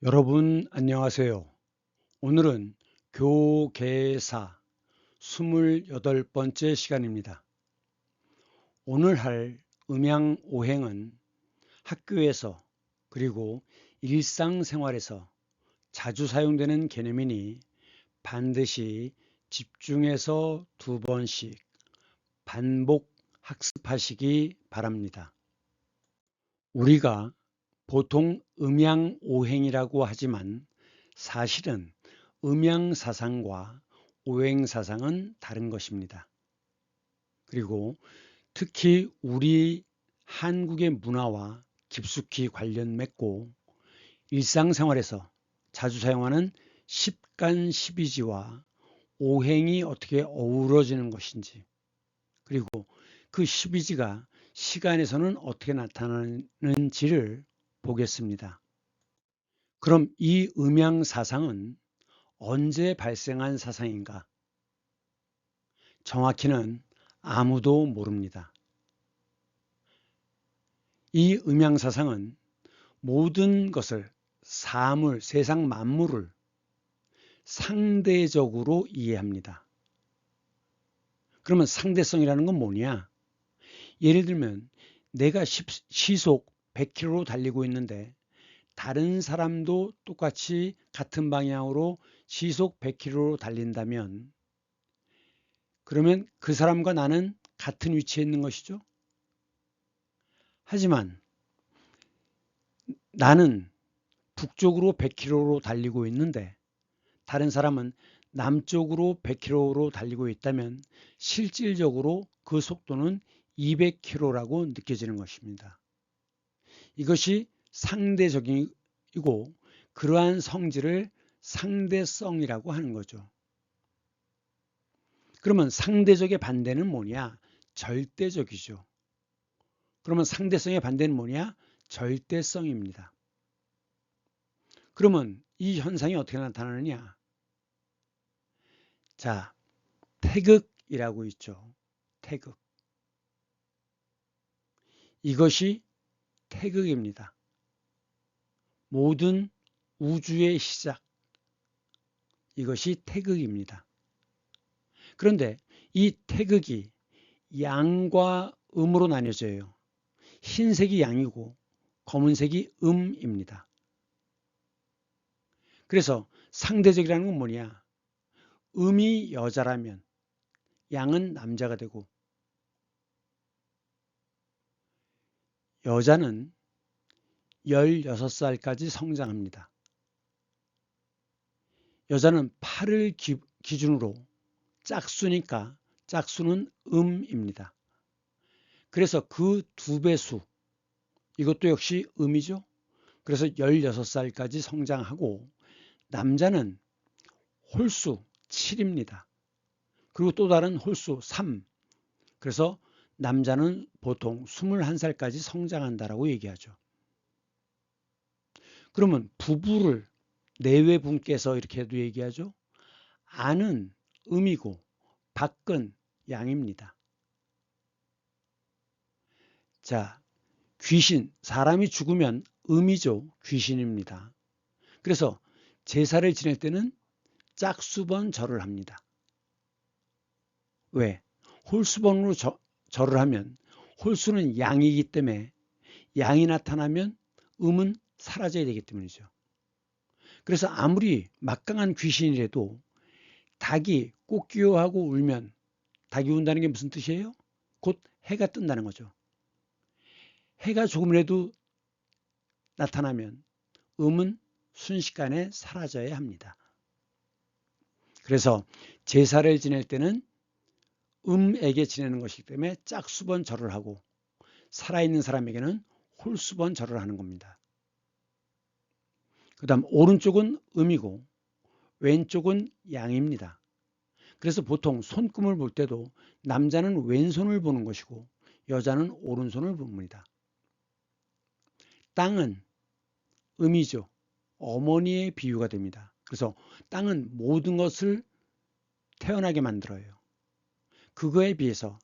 여러분 안녕하세요. 오늘은 교계사 28번째 시간입니다. 오늘 할 음양오행은 학교에서 그리고 일상생활에서 자주 사용되는 개념이니 반드시 집중해서 2번씩 반복 학습하시기 바랍니다. 우리가 보통 음양오행이라고 하지만 사실은 음양사상과 오행사상은 다른 것입니다. 그리고 특히 우리 한국의 문화와 깊숙이 관련 맺고 일상생활에서 자주 사용하는 십간십이지와 오행이 어떻게 어우러지는 것인지, 그리고 그 십이지가 시간에서는 어떻게 나타나는지를 보겠습니다. 그럼 이 음양사상은 언제 발생한 사상인가? 정확히는 아무도 모릅니다. 이 음양사상은 모든 것을, 사물, 세상 만물을 상대적으로 이해합니다. 그러면 상대성이라는 건 뭐냐? 예를 들면 내가 시속 100km로 달리고 있는데 다른 사람도 똑같이 같은 방향으로 시속 100km로 달린다면 그러면 그 사람과 나는 같은 위치에 있는 것이죠. 하지만 나는 북쪽으로 100km로 달리고 있는데 다른 사람은 남쪽으로 100km로 달리고 있다면 실질적으로 그 속도는 200km라고 느껴지는 것입니다. 이것이 상대적이고 그러한 성질을 상대성이라고 하는 거죠. 그러면 상대적의 반대는 뭐냐? 절대적이죠. 그러면 상대성의 반대는 뭐냐? 절대성입니다. 그러면 이 현상이 어떻게 나타나느냐? 자, 태극이라고 있죠. 태극. 이것이 태극입니다. 모든 우주의 시작. 이것이 태극입니다. 그런데 이 태극이 양과 음으로 나뉘어져요. 흰색이 양이고 검은색이 음입니다. 그래서 상대적이라는 건 뭐냐? 음이 여자라면 양은 남자가 되고 여자는 16살까지 성장합니다. 여자는 8을 기준으로 짝수니까 짝수는 음입니다. 그래서 그 2배수, 이것도 역시 음이죠. 그래서 16살까지 성장하고 남자는 홀수 7입니다. 그리고 또 다른 홀수 3. 그래서 남자는 보통 21살까지 성장한다라고 얘기하죠. 그러면 부부를 내외분께서 이렇게도 얘기하죠. 안은 음이고 밖은 양입니다. 자, 귀신, 사람이 죽으면 음이죠. 귀신입니다. 그래서 제사를 지낼 때는 짝수번 절을 합니다. 왜? 홀수번으로 절을 하면 홀수는 양이기 때문에 양이 나타나면 음은 사라져야 되기 때문이죠. 그래서 아무리 막강한 귀신이라도 닭이 꼬끼요하고 울면, 닭이 운다는 게 무슨 뜻이에요? 곧 해가 뜬다는 거죠. 해가 조금이라도 나타나면 음은 순식간에 사라져야 합니다. 그래서 제사를 지낼 때는 음에게 지내는 것이기 때문에 짝수번 절을 하고 살아있는 사람에게는 홀수번 절을 하는 겁니다. 그 다음 오른쪽은 음이고 왼쪽은 양입니다. 그래서 보통 손금을 볼 때도 남자는 왼손을 보는 것이고 여자는 오른손을 봅니다. 땅은 음이죠. 어머니의 비유가 됩니다. 그래서 땅은 모든 것을 태어나게 만들어요. 그거에 비해서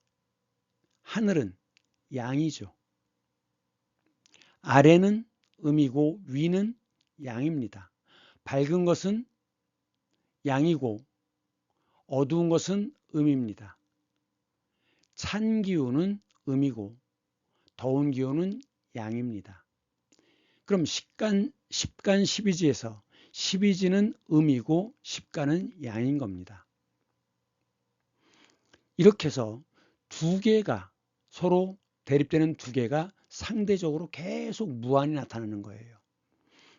하늘은 양이죠. 아래는 음이고 위는 양입니다. 밝은 것은 양이고 어두운 것은 음입니다. 찬 기운은 음이고 더운 기운은 양입니다. 그럼 십간 12지에서 12지는 음이고 십간은 양인 겁니다. 이렇게 해서 두 개가 서로 대립되는 두 개가 상대적으로 계속 무한히 나타나는 거예요.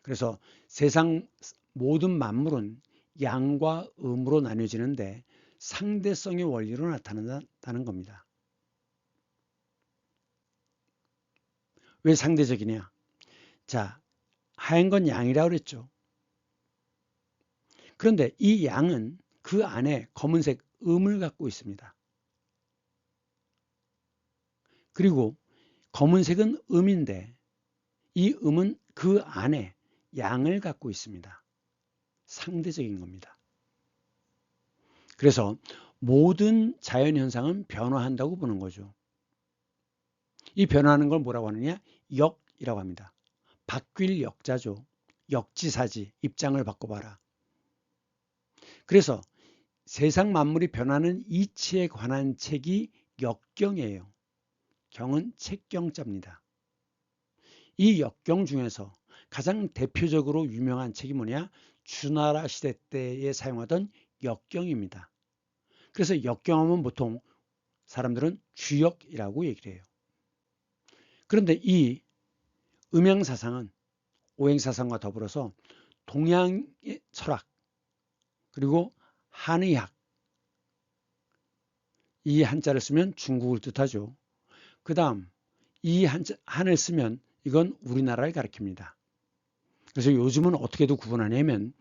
그래서 세상 모든 만물은 양과 음으로 나뉘어지는데 상대성의 원리로 나타난다는 겁니다. 왜 상대적이냐? 자, 하얀 건 양이라고 그랬죠. 그런데 이 양은 그 안에 검은색 음을 갖고 있습니다. 그리고 검은색은 음인데 이 음은 그 안에 양을 갖고 있습니다. 상대적인 겁니다. 그래서 모든 자연현상은 변화한다고 보는 거죠. 이 변화하는 걸 뭐라고 하느냐? 역이라고 합니다. 바뀔 역자죠. 역지사지, 입장을 바꿔봐라. 그래서 세상 만물이 변하는 이치에 관한 책이 역경이에요. 경은 책경자입니다. 이 역경 중에서 가장 대표적으로 유명한 책이 뭐냐? 주나라 시대 때에 사용하던 역경입니다. 그래서 역경하면 보통 사람들은 주역이라고 얘기를 해요. 그런데 이 음양사상은 오행사상과 더불어서 동양의 철학 그리고 한의학, 이 한자를 쓰면 중국을 뜻하죠. 그 다음 이 한을 쓰면 이건 우리나라를 가리킵니다. 그래서 요즘은 어떻게도 구분하냐면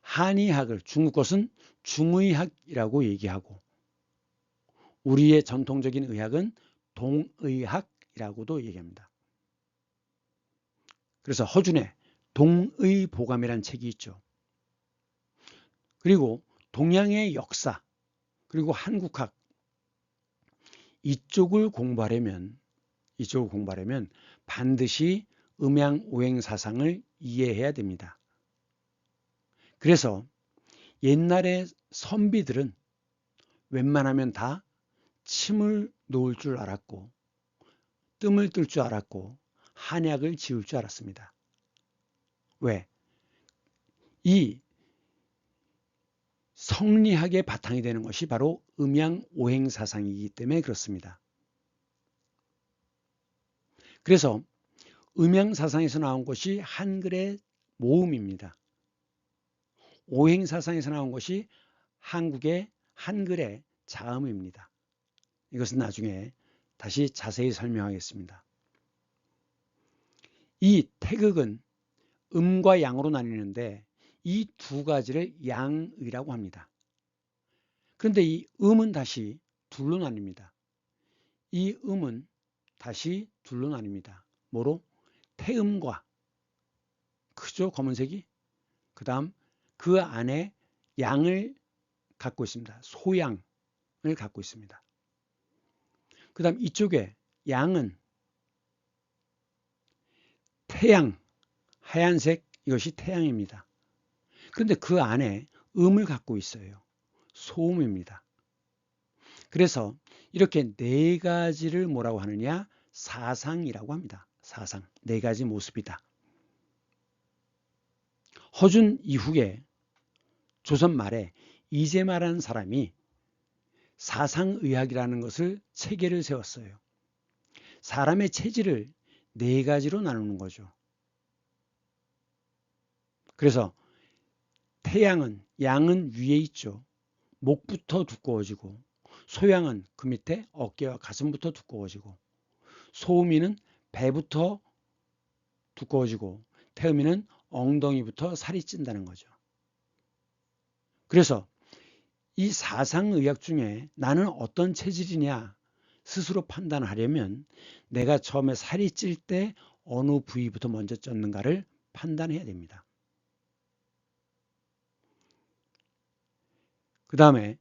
한의학을 중국 것은 중의학이라고 얘기하고 우리의 전통적인 의학은 동의학이라고도 얘기합니다. 그래서 허준의 동의보감이라는 책이 있죠. 그리고 동양의 역사 그리고 한국학 이쪽을 공부하려면 반드시 음양오행사상을 이해해야 됩니다. 그래서 옛날의 선비들은 웬만하면 다 침을 놓을 줄 알았고 뜸을 뜰 줄 알았고 한약을 지을 줄 알았습니다. 왜? 이 성리학의 바탕이 되는 것이 바로 음양오행사상이기 때문에 그렇습니다. 그래서 음양사상에서 나온 것이 한글의 모음입니다. 오행사상에서 나온 것이 한글의 자음입니다. 이것은 나중에 다시 자세히 설명하겠습니다. 이 태극은 음과 양으로 나뉘는데 이 두 가지를 양의라고 합니다. 그런데 이 음은 다시 둘로 나뉩니다. 이 음은 다시 둘로 나뉩니다. 뭐로? 태음과 크죠? 검은색이. 그 다음 그 안에 양을 갖고 있습니다. 소양을 갖고 있습니다. 그 다음 이쪽에 양은 태양, 하얀색, 이것이 태양입니다. 그런데 그 안에 음을 갖고 있어요. 소음입니다. 그래서 이렇게 네 가지를 뭐라고 하느냐? 사상이라고 합니다. 사상, 네 가지 모습이다. 허준 이후에 조선 말에 이재마라는 사람이 사상의학이라는 것을 체계를 세웠어요. 사람의 체질을 네 가지로 나누는 거죠. 그래서 태양은, 양은 위에 있죠. 목부터 두꺼워지고, 소양은 그 밑에 어깨와 가슴부터 두꺼워지고, 소음이는 배부터 두꺼워지고, 태음이는 엉덩이부터 살이 찐다는 거죠. 그래서 이 사상의학 중에 나는 어떤 체질이냐 스스로 판단하려면 내가 처음에 살이 찔 때 어느 부위부터 먼저 쪘는가를 판단해야 됩니다. 그 다음에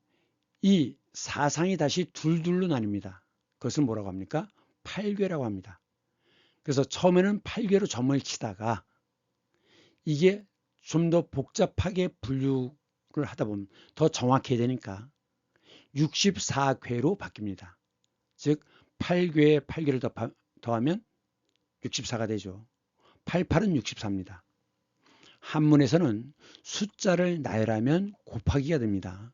이 사상이 다시 둘둘로 나뉩니다. 그것을 뭐라고 합니까? 팔괘라고 합니다. 그래서 처음에는 팔괘로 점을 치다가 이게 좀 더 복잡하게 분류를 하다 보면 더 정확해야 되니까 64궤로 바뀝니다. 즉 8궤에 8개를 더하면 64가 되죠. 88은 64입니다. 한문에서는 숫자를 나열하면 곱하기가 됩니다.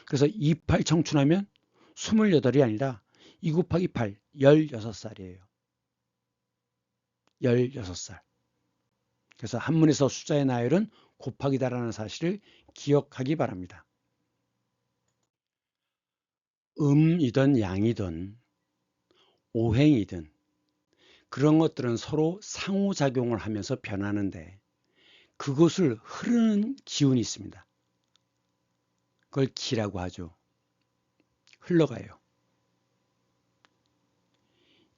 그래서 28 청춘하면 28이 아니라 2 곱하기 8, 16살이에요. 16살. 그래서 한문에서 숫자의 나열은 곱하기다라는 사실을 기억하기 바랍니다. 음이든 양이든 오행이든 그런 것들은 서로 상호작용을 하면서 변하는데 그것을 흐르는 기운이 있습니다. 그걸 기라고 하죠. 흘러가요.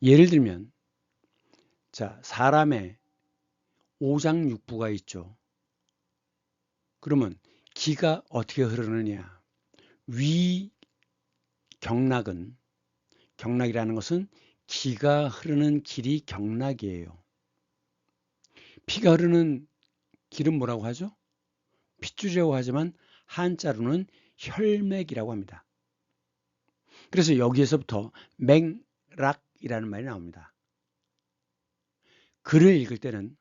예를 들면 자, 사람의 오장육부가 있죠. 그러면 기가 어떻게 흐르느냐? 위경락은 경락이라는 것은 기가 흐르는 길이 경락이에요. 피가 흐르는 길은 뭐라고 하죠? 핏줄이라고 하지만 한자로는 혈맥이라고 합니다. 그래서 여기에서부터 맥락이라는 말이 나옵니다. 글을 읽을 때는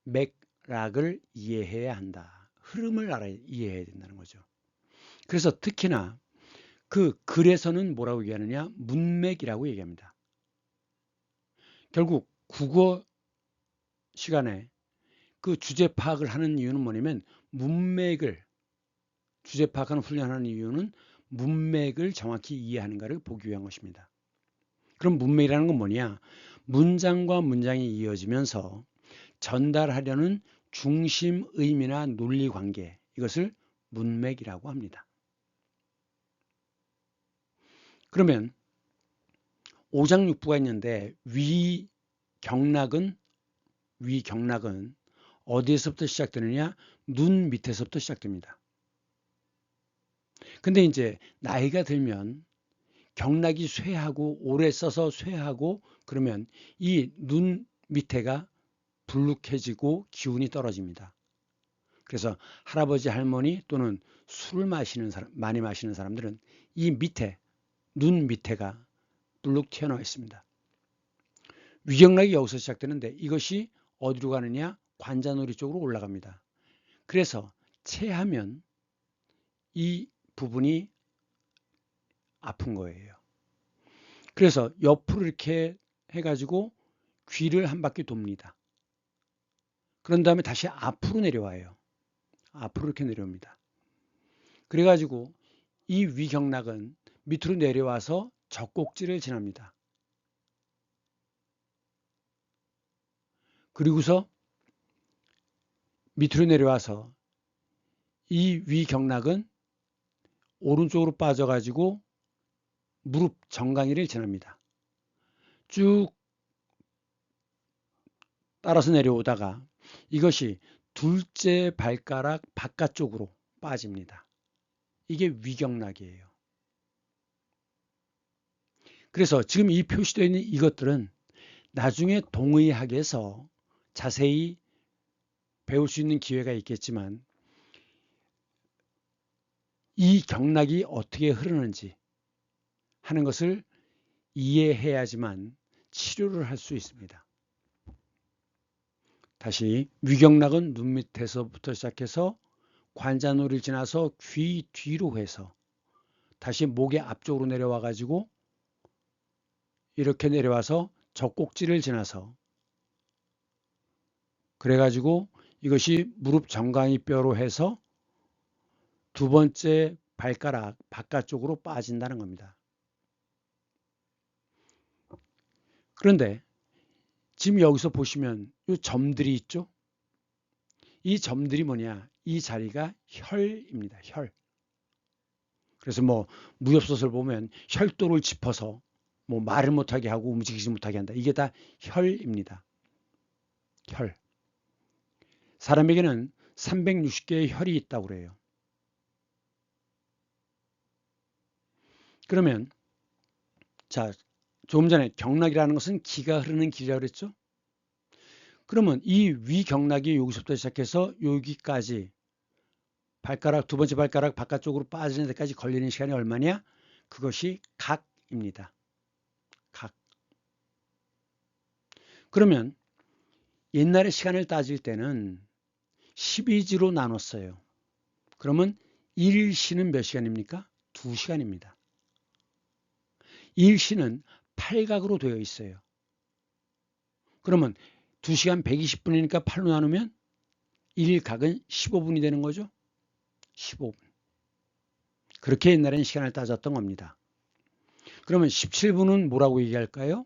맥락을 이해해야 한다. 흐름을 이해해야 된다는 거죠. 그래서 특히나 그 글에서는 뭐라고 얘기하느냐? 문맥이라고 얘기합니다. 결국 국어 시간에 그 주제 파악을 하는 이유는 뭐냐면 문맥을 주제 파악하는 훈련하는 이유는 문맥을 정확히 이해하는가를 보기 위한 것입니다. 그럼 문맥이라는 건 뭐냐? 문장과 문장이 이어지면서 전달하려는 중심 의미나 논리 관계, 이것을 문맥이라고 합니다. 그러면 오장육부가 있는데 위경락은 어디에서부터 시작되느냐? 눈 밑에서부터 시작됩니다. 근데 이제 나이가 들면 경락이 쇠하고 오래 써서 쇠하고 그러면 이 눈 밑에가 불룩해지고 기운이 떨어집니다. 그래서 할아버지 할머니 또는 술을 많이 마시는 사람들은 이 밑에 눈 밑에가 불룩 튀어나와 있습니다. 위경락이 여기서 시작되는데 이것이 어디로 가느냐? 관자놀이 쪽으로 올라갑니다. 그래서 체하면 이 부분이 아픈 거예요. 그래서 옆으로 이렇게 해가지고 귀를 한 바퀴 돕니다. 그런 다음에 다시 앞으로 내려와요. 앞으로 이렇게 내려옵니다. 그래가지고 이 위경락은 밑으로 내려와서 젖꼭지를 지납니다. 그리고서 밑으로 내려와서 이 위경락은 오른쪽으로 빠져가지고 무릎 정강이를 지납니다. 쭉 따라서 내려오다가 이것이 둘째 발가락 바깥쪽으로 빠집니다. 이게 위경락이에요. 그래서 지금 이 표시되어 있는 이것들은 나중에 동의학에서 자세히 배울 수 있는 기회가 있겠지만 이 경락이 어떻게 흐르는지 하는 것을 이해해야지만 치료를 할 수 있습니다. 다시 위경락은 눈 밑에서부터 시작해서 관자놀이를 지나서 귀 뒤로 해서 다시 목의 앞쪽으로 내려와 가지고 이렇게 내려와서 젖꼭지를 지나서 그래가지고 이것이 무릎 정강이 뼈로 해서 두 번째 발가락 바깥쪽으로 빠진다는 겁니다. 그런데 지금 여기서 보시면 이 점들이 있죠? 이 점들이 뭐냐? 이 자리가 혈입니다. 혈. 그래서 뭐 무협소설 보면 혈도를 짚어서 뭐 말을 못하게 하고 움직이지 못하게 한다. 이게 다 혈입니다. 혈. 사람에게는 360개의 혈이 있다고 그래요. 그러면 자, 조금 전에 경락이라는 것은 기가 흐르는 길이라고 그랬죠? 그러면 이 위경락이 여기서부터 시작해서 여기까지 발가락, 두 번째 발가락 바깥쪽으로 빠지는 데까지 걸리는 시간이 얼마냐? 그것이 각입니다. 각. 그러면 옛날에 시간을 따질 때는 12지로 나눴어요. 그러면 1시는 몇 시간입니까? 2시간입니다. 1시는 8각으로 되어 있어요. 그러면 2시간 120분이니까 8로 나누면 1각은 15분이 되는 거죠. 15분. 그렇게 옛날에는 시간을 따졌던 겁니다. 그러면 17분은 뭐라고 얘기할까요?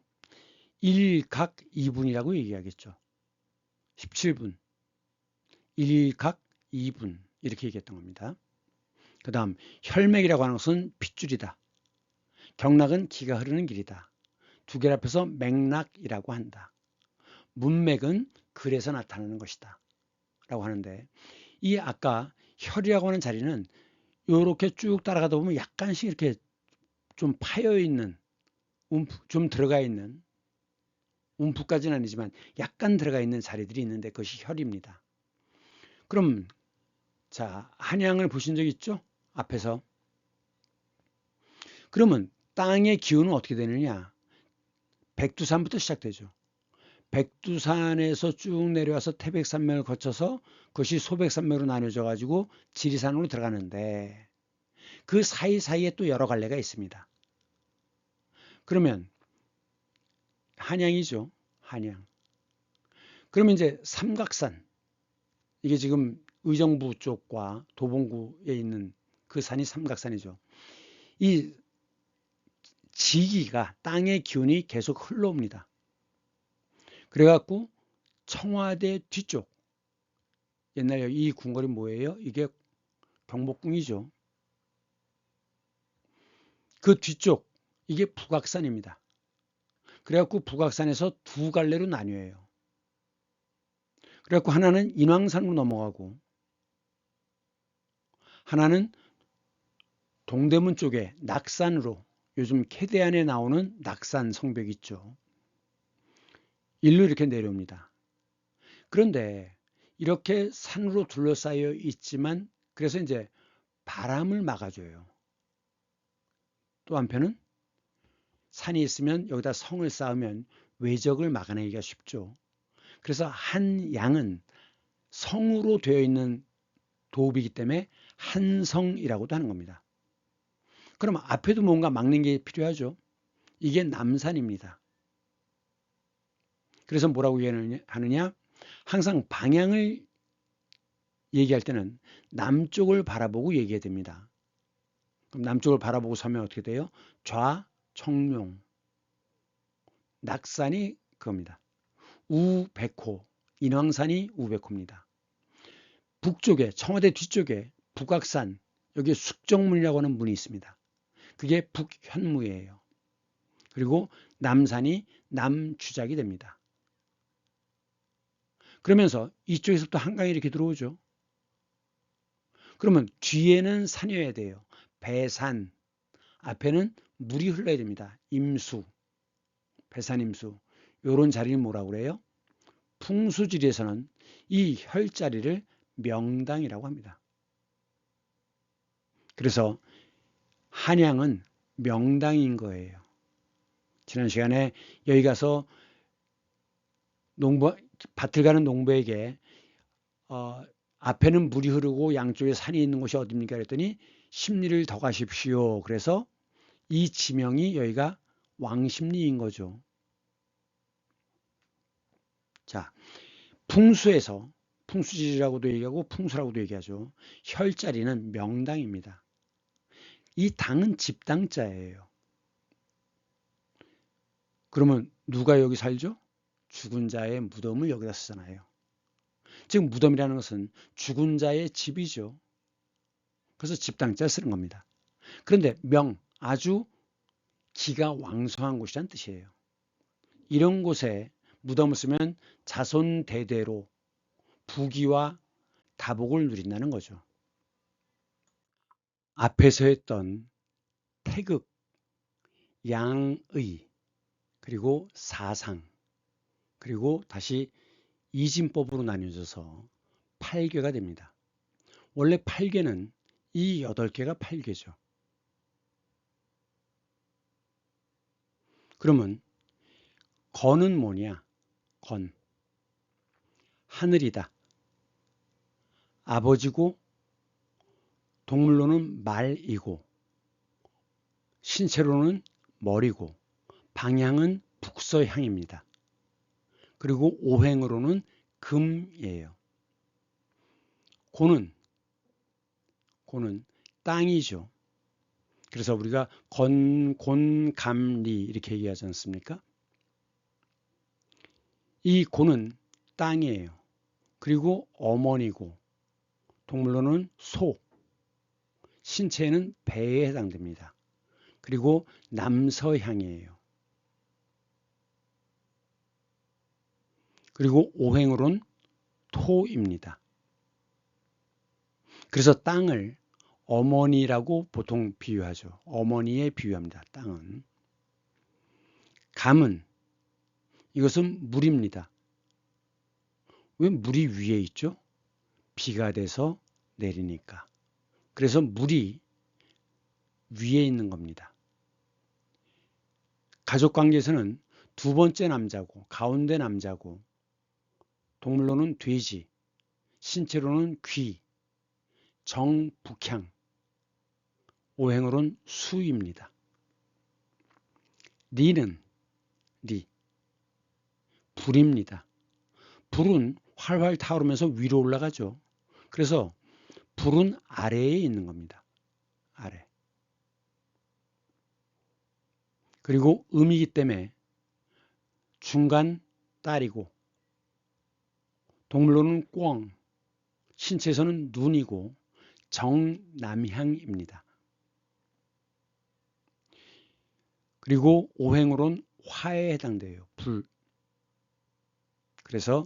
1각 2분이라고 얘기하겠죠. 17분. 1각 2분. 이렇게 얘기했던 겁니다. 그 다음 혈맥이라고 하는 것은 핏줄이다. 경락은 기가 흐르는 길이다. 두 개를 합해서 맥락이라고 한다. 문맥은 글에서 나타나는 것이다. 라고 하는데 이 아까 혈이라고 하는 자리는 이렇게 쭉 따라가다 보면 약간씩 이렇게 좀 파여 있는 좀 들어가 있는 움푹까지는 아니지만 약간 들어가 있는 자리들이 있는데 그것이 혈입니다. 그럼 자 한양을 보신 적 있죠? 앞에서. 그러면 땅의 기운은 어떻게 되느냐? 백두산부터 시작되죠. 백두산에서 쭉 내려와서 태백산맥을 거쳐서 그것이 소백산맥으로 나뉘어져 가지고 지리산으로 들어가는데 그 사이사이에 또 여러 갈래가 있습니다. 그러면 한양이죠. 한양. 그러면 이제 삼각산, 이게 지금 의정부 쪽과 도봉구에 있는 그 산이 삼각산이죠. 이 지기가 땅의 기운이 계속 흘러옵니다. 그래갖고 청와대 뒤쪽, 옛날에 이 궁궐이 뭐예요? 이게 경복궁이죠. 그 뒤쪽, 이게 북악산입니다. 그래갖고 북악산에서 두 갈래로 나뉘어요. 그래갖고 하나는 인왕산으로 넘어가고 하나는 동대문 쪽에 낙산으로, 요즘 캐대안에 나오는 낙산 성벽 있죠. 일로 이렇게 내려옵니다. 그런데 이렇게 산으로 둘러싸여 있지만 그래서 이제 바람을 막아줘요. 또 한편은 산이 있으면 여기다 성을 쌓으면 외적을 막아내기가 쉽죠. 그래서 한 양은 성으로 되어 있는 도읍이기 때문에 한성이라고도 하는 겁니다. 그럼 앞에도 뭔가 막는 게 필요하죠. 이게 남산입니다. 그래서 뭐라고 얘기하느냐? 항상 방향을 얘기할 때는 남쪽을 바라보고 얘기해야 됩니다. 그럼 남쪽을 바라보고 서면 어떻게 돼요? 좌청룡. 낙산이 그겁니다. 우백호. 인왕산이 우백호입니다. 북쪽에, 청와대 뒤쪽에 북악산, 여기 숙정문이라고 하는 문이 있습니다. 그게 북현무예요. 그리고 남산이 남주작이 됩니다. 그러면서 이쪽에서부터 한강이 이렇게 들어오죠. 그러면 뒤에는 산이어야 돼요. 배산. 앞에는 물이 흘러야 됩니다. 임수. 배산 임수. 이런 자리를 뭐라고 그래요? 풍수지리에서는 이 혈자리를 명당이라고 합니다. 그래서 한양은 명당인 거예요. 지난 시간에 여기 가서 밭을 가는 농부에게 앞에는 물이 흐르고 양쪽에 산이 있는 곳이 어딥니까? 그랬더니 10리를 더 가십시오. 그래서 이 지명이 여기가 왕십리인 거죠. 자, 풍수에서 풍수지리라고도 얘기하고 풍수라고도 얘기하죠. 혈자리는 명당입니다. 이 당은 집당자예요. 그러면 누가 여기 살죠? 죽은 자의 무덤을 여기다 쓰잖아요. 즉 무덤이라는 것은 죽은 자의 집이죠. 그래서 집당자 쓰는 겁니다. 그런데 명, 아주 기가 왕성한 곳이란 뜻이에요. 이런 곳에 무덤을 쓰면 자손 대대로 부귀와 다복을 누린다는 거죠. 앞에서 했던 태극, 양의, 그리고 사상, 그리고 다시 이진법으로 나뉘어져서 8궤가 됩니다. 원래 8궤는 이 8개가 8궤죠. 그러면 건은 뭐냐? 건. 하늘이다. 아버지고 동물로는 말이고 신체로는 머리고 방향은 북서향입니다. 그리고 오행으로는 금이에요. 고는 땅이죠. 그래서 우리가 곤감리 이렇게 얘기하지 않습니까? 이 고는 땅이에요. 그리고 어머니고 동물로는 소, 신체에는 배에 해당됩니다. 그리고 남서향이에요. 그리고 오행으로는 토입니다. 그래서 땅을 어머니라고 보통 비유하죠. 어머니에 비유합니다. 땅은. 감은 이것은 물입니다. 왜 물이 위에 있죠? 비가 돼서 내리니까. 그래서 물이 위에 있는 겁니다. 가족관계에서는 두 번째 남자고 가운데 남자고 동물로는 돼지, 신체로는 귀, 정북향, 오행으로는 수입니다. 리는 불입니다. 불은 활활 타오르면서 위로 올라가죠. 그래서 불은 아래에 있는 겁니다. 아래. 그리고 음이기 때문에 중간 딸이고 동물로는 꿩, 신체에서는 눈이고 정남향입니다. 그리고 오행으로는 화에 해당돼요. 불. 그래서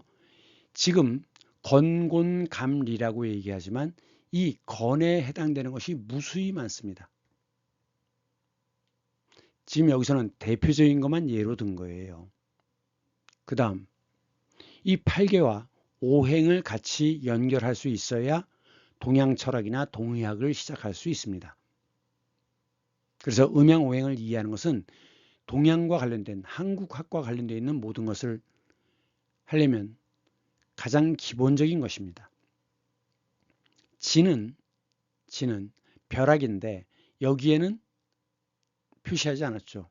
지금 건곤감리라고 얘기하지만 이 건에 해당되는 것이 무수히 많습니다. 지금 여기서는 대표적인 것만 예로 든 거예요. 그 다음 이 8개와 오행을 같이 연결할 수 있어야 동양 철학이나 동의학을 시작할 수 있습니다. 그래서 음양오행을 이해하는 것은 동양과 관련된 한국학과 관련되어 있는 모든 것을 하려면 가장 기본적인 것입니다. 진은 벼락인데 여기에는 표시하지 않았죠.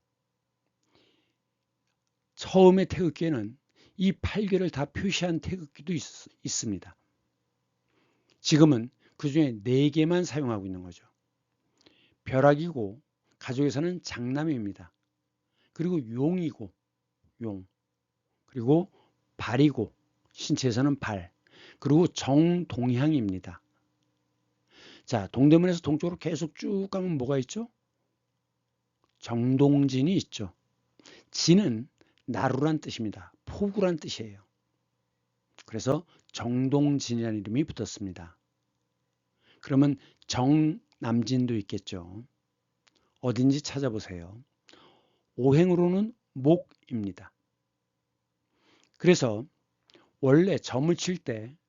처음에 태극기에는 이 8개를 다 표시한 태극기도 있습니다. 지금은 그 중에 4개만 사용하고 있는 거죠. 벼락이고 가족에서는 장남입니다. 그리고 용이고 용, 그리고 발이고 신체에서는 발, 그리고 정동향입니다. 자, 동대문에서 동쪽으로 계속 쭉 가면 뭐가 있죠? 정동진이 있죠. 진은 나루란 뜻입니다. 포구란 뜻이에요. 그래서 정동진이라는 이름이 붙었습니다. 그러면 정남진도 있겠죠. 어딘지 찾아보세요. 오행으로는 목입니다. 그래서 원래 점을 칠 때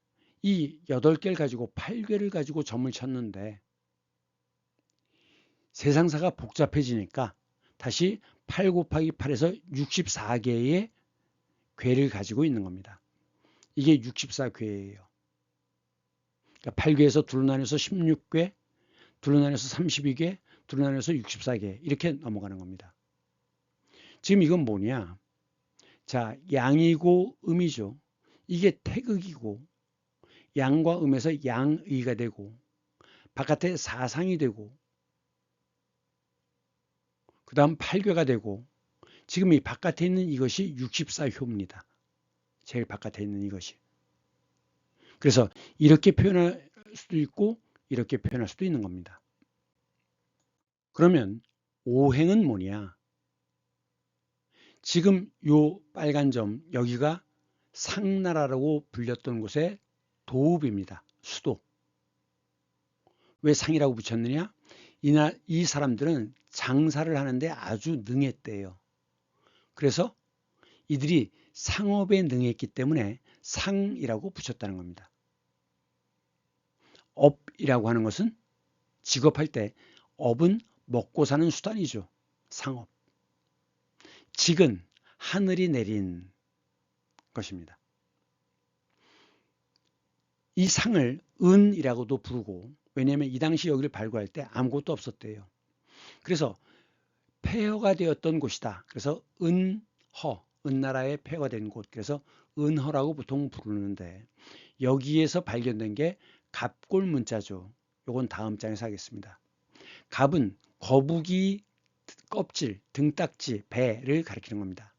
이 8개를 가지고 8개를 가지고 점을 쳤는데 세상사가 복잡해지니까 다시 8 곱하기 8에서 64개의 궤를 가지고 있는 겁니다. 이게 64궤예요. 그러니까 8궤에서 둘로 나눠서 16궤, 둘로 나눠서 32궤, 둘로 나눠서 64개 이렇게 넘어가는 겁니다. 지금 이건 뭐냐? 자, 양이고 음이죠. 이게 태극이고 양과 음에서 양의가 되고 바깥에 사상이 되고 그 다음 8궤가 되고 지금 이 바깥에 있는 이것이 64효입니다. 제일 바깥에 있는 이것이. 그래서 이렇게 표현할 수도 있고 이렇게 표현할 수도 있는 겁니다. 그러면 오행은 뭐냐? 지금 요 빨간 점 여기가 상나라라고 불렸던 곳의 도읍입니다. 수도. 왜 상이라고 붙였느냐? 이 사람들은 장사를 하는데 아주 능했대요. 그래서 이들이 상업에 능했기 때문에 상이라고 붙였다는 겁니다. 업이라고 하는 것은 직업할 때 업은 먹고 사는 수단이죠. 상업. 직은 하늘이 내린 것입니다. 이 상을 은이라고도 부르고, 왜냐하면 이 당시 여기를 발굴할 때 아무것도 없었대요. 그래서 폐허가 되었던 곳이다. 그래서 은허, 은나라의 폐허가 된 곳, 그래서 은허라고 보통 부르는데, 여기에서 발견된 게 갑골 문자죠. 요건 다음 장에서 하겠습니다. 갑은 거북이 껍질, 등딱지, 배를 가리키는 겁니다.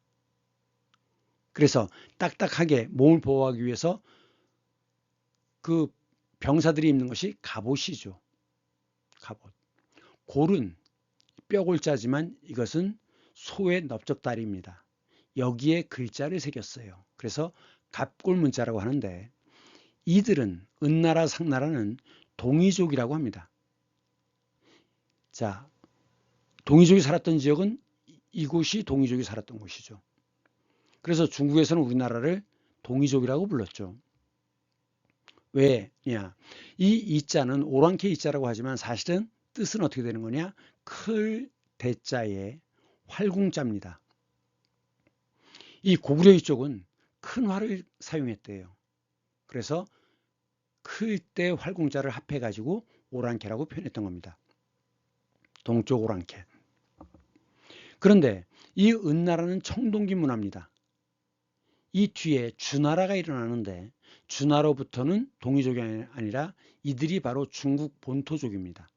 그래서 딱딱하게 몸을 보호하기 위해서 그 병사들이 입는 것이 갑옷이죠. 갑옷. 골은 뼈골자지만 이것은 소의 넓적다리입니다. 여기에 글자를 새겼어요. 그래서 갑골 문자라고 하는데, 이들은 은나라 상나라는 동이족이라고 합니다. 자, 동이족이 살았던 지역은 이곳이 동이족이 살았던 곳이죠. 그래서 중국에서는 우리나라를 동이족이라고 불렀죠. 왜냐? 이 이자는 오랑캐 이자라고 하지만 사실은 뜻은 어떻게 되는 거냐? 클 대자에 활궁자입니다. 이 고구려 이쪽은 큰 활을 사용했대요. 그래서 클 때 활궁자를 합해 가지고 오랑캐라고 표현했던 겁니다. 동쪽 오랑캐. 그런데 이 은나라는 청동기 문화입니다. 이 뒤에 주나라가 일어나는데, 주나로부터는 동이족이 아니라 이들이 바로 중국 본토족입니다.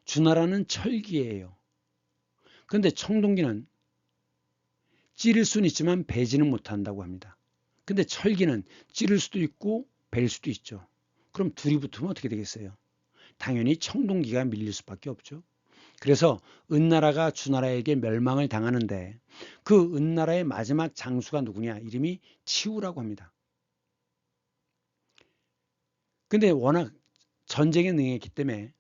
주나라는 철기예요. 그런데 청동기는 찌를 수는 있지만 베지는 못한다고 합니다. 근데 철기는 찌를 수도 있고 벨 수도 있죠. 그럼 둘이 붙으면 어떻게 되겠어요? 당연히 청동기가 밀릴 수밖에 없죠. 그래서 은나라가 주나라에게 멸망을 당하는데, 그 은나라의 마지막 장수가 누구냐? 이름이 치우라고 합니다. 근데 워낙 전쟁에 능했기 때문에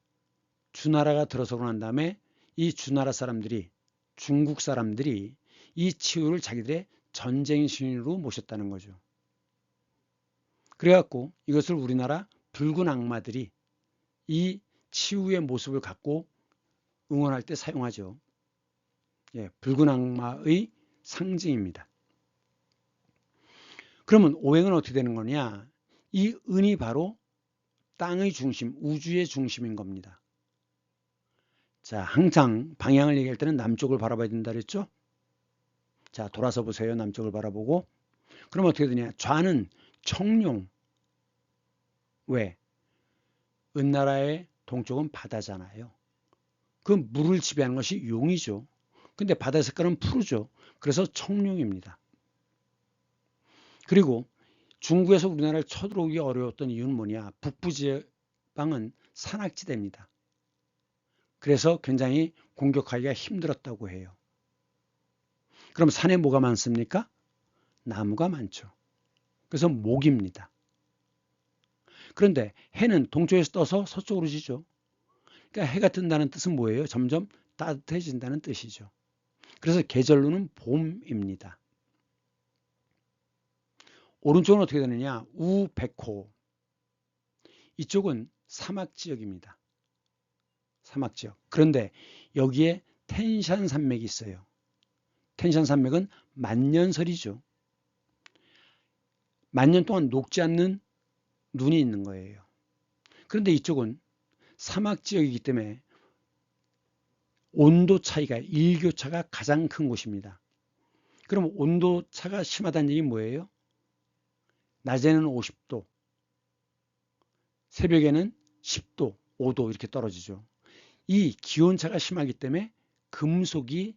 주나라가 들어서고 난 다음에 이 주나라 사람들이, 중국 사람들이 이 치우를 자기들의 전쟁 신으로 모셨다는 거죠. 그래갖고 이것을 우리나라 붉은 악마들이 이 치우의 모습을 갖고 응원할 때 사용하죠. 예, 붉은 악마의 상징입니다. 그러면 오행은 어떻게 되는 거냐? 이 은이 바로 땅의 중심, 우주의 중심인 겁니다. 자, 항상 방향을 얘기할 때는 남쪽을 바라봐야 된다 그랬죠? 자, 돌아서 보세요. 남쪽을 바라보고. 그럼 어떻게 되냐? 좌는 청룡. 왜? 은나라의 동쪽은 바다잖아요. 그 물을 지배하는 것이 용이죠. 근데 바다 색깔은 푸르죠. 그래서 청룡입니다. 그리고 중국에서 우리나라를 쳐들어오기 어려웠던 이유는 뭐냐? 북부 지방은 산악지대입니다. 그래서 굉장히 공격하기가 힘들었다고 해요. 그럼 산에 뭐가 많습니까? 나무가 많죠. 그래서 목입니다. 그런데 해는 동쪽에서 떠서 서쪽으로 지죠. 그러니까 해가 뜬다는 뜻은 뭐예요? 점점 따뜻해진다는 뜻이죠. 그래서 계절로는 봄입니다. 오른쪽은 어떻게 되느냐? 우백호. 이쪽은 사막지역입니다. 사막지역. 그런데 여기에 텐산 산맥이 있어요. 텐산 산맥은 만년설이죠. 만년 동안 녹지 않는 눈이 있는 거예요. 그런데 이쪽은 사막지역이기 때문에 온도 차이가, 일교차가 가장 큰 곳입니다. 그럼 온도 차가 심하다는 얘기는 뭐예요? 낮에는 50도, 새벽에는 10도, 5도 이렇게 떨어지죠. 이 기온차가 심하기 때문에 금속이,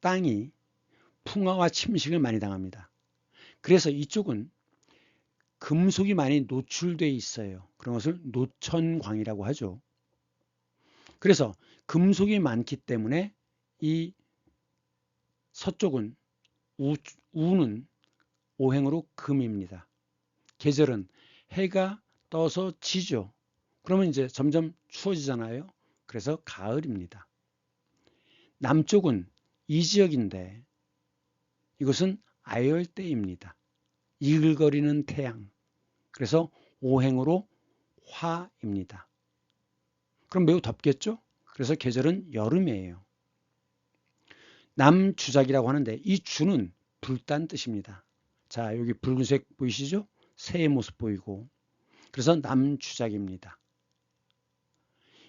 땅이 풍화와 침식을 많이 당합니다. 그래서 이쪽은 금속이 많이 노출되어 있어요. 그런 것을 노천광이라고 하죠. 그래서 금속이 많기 때문에 이 서쪽은 우는 오행으로 금입니다. 계절은 해가 떠서 지죠. 그러면 이제 점점 추워지잖아요. 그래서 가을입니다. 남쪽은 이 지역인데 이것은 아열대입니다. 이글거리는 태양. 그래서 오행으로 화입니다. 그럼 매우 덥겠죠? 그래서 계절은 여름이에요. 남주작이라고 하는데 이 주는 붉다는 뜻입니다. 자, 여기 붉은색 보이시죠? 새의 모습 보이고. 그래서 남주작입니다.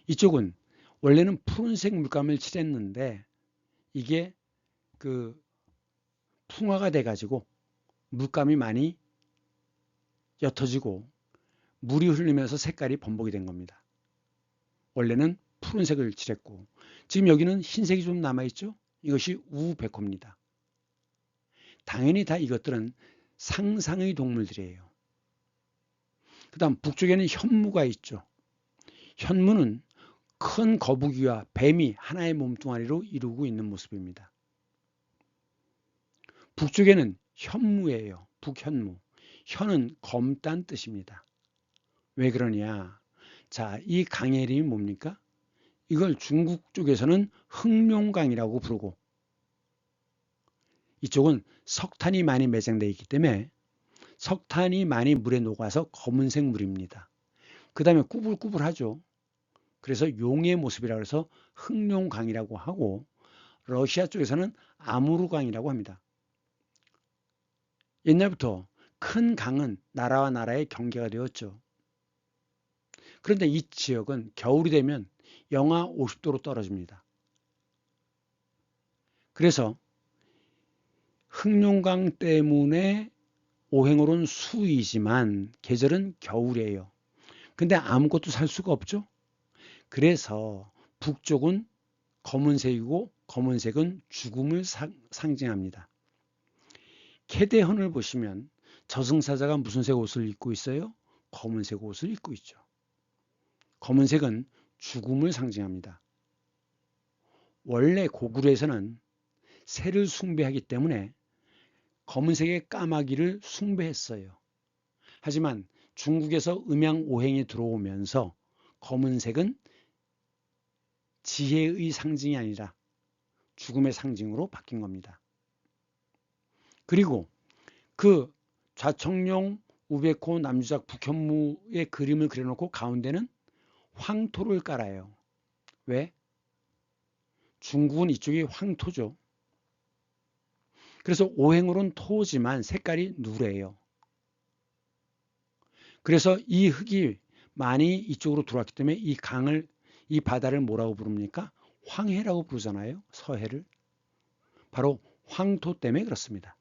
이쪽은 원래는 푸른색 물감을 칠했는데 이게 풍화가 돼가지고 물감이 많이 옅어지고 물이 흐르면서 색깔이 번복이 된 겁니다. 원래는 푸른색을 칠했고 지금 여기는 흰색이 좀 남아있죠? 이것이 우백호입니다. 당연히 다 이것들은 상상의 동물들이에요. 그 다음 북쪽에는 현무가 있죠. 현무는 큰 거북이와 뱀이 하나의 몸뚱아리로 이루고 있는 모습입니다. 북쪽에는 현무예요. 북현무. 현은 검다는 뜻입니다. 왜 그러냐? 자, 이 강의 이름이 뭡니까? 이걸 중국 쪽에서는 흑룡강이라고 부르고 이쪽은 석탄이 많이 매장되어 있기 때문에 석탄이 많이 물에 녹아서 검은색 물입니다. 그 다음에 꾸불꾸불하죠. 그래서 용의 모습이라고 해서 흑룡강이라고 하고 러시아 쪽에서는 아무르강이라고 합니다. 옛날부터 큰 강은 나라와 나라의 경계가 되었죠. 그런데 이 지역은 겨울이 되면 영하 50도로 떨어집니다. 그래서 흑룡강 때문에 오행으로는 수이지만 계절은 겨울이에요. 근데 아무것도 살 수가 없죠. 그래서 북쪽은 검은색이고 검은색은 죽음을 상징합니다. 캐대헌을 보시면 저승사자가 무슨 색 옷을 입고 있어요? 검은색 옷을 입고 있죠. 검은색은 죽음을 상징합니다. 원래 고구려에서는 새를 숭배하기 때문에 검은색의 까마귀를 숭배했어요. 하지만 중국에서 음양오행이 들어오면서 검은색은 지혜의 상징이 아니라 죽음의 상징으로 바뀐 겁니다. 그리고 그 좌청룡, 우백호, 남주작, 북현무의 그림을 그려놓고 가운데는 황토를 깔아요. 왜? 중국은 이쪽이 황토죠. 그래서 오행으로는 토지만 색깔이 누래요. 그래서 이 흙이 많이 이쪽으로 들어왔기 때문에 이 바다를 뭐라고 부릅니까? 황해라고 부르잖아요. 서해를. 바로 황토 때문에 그렇습니다.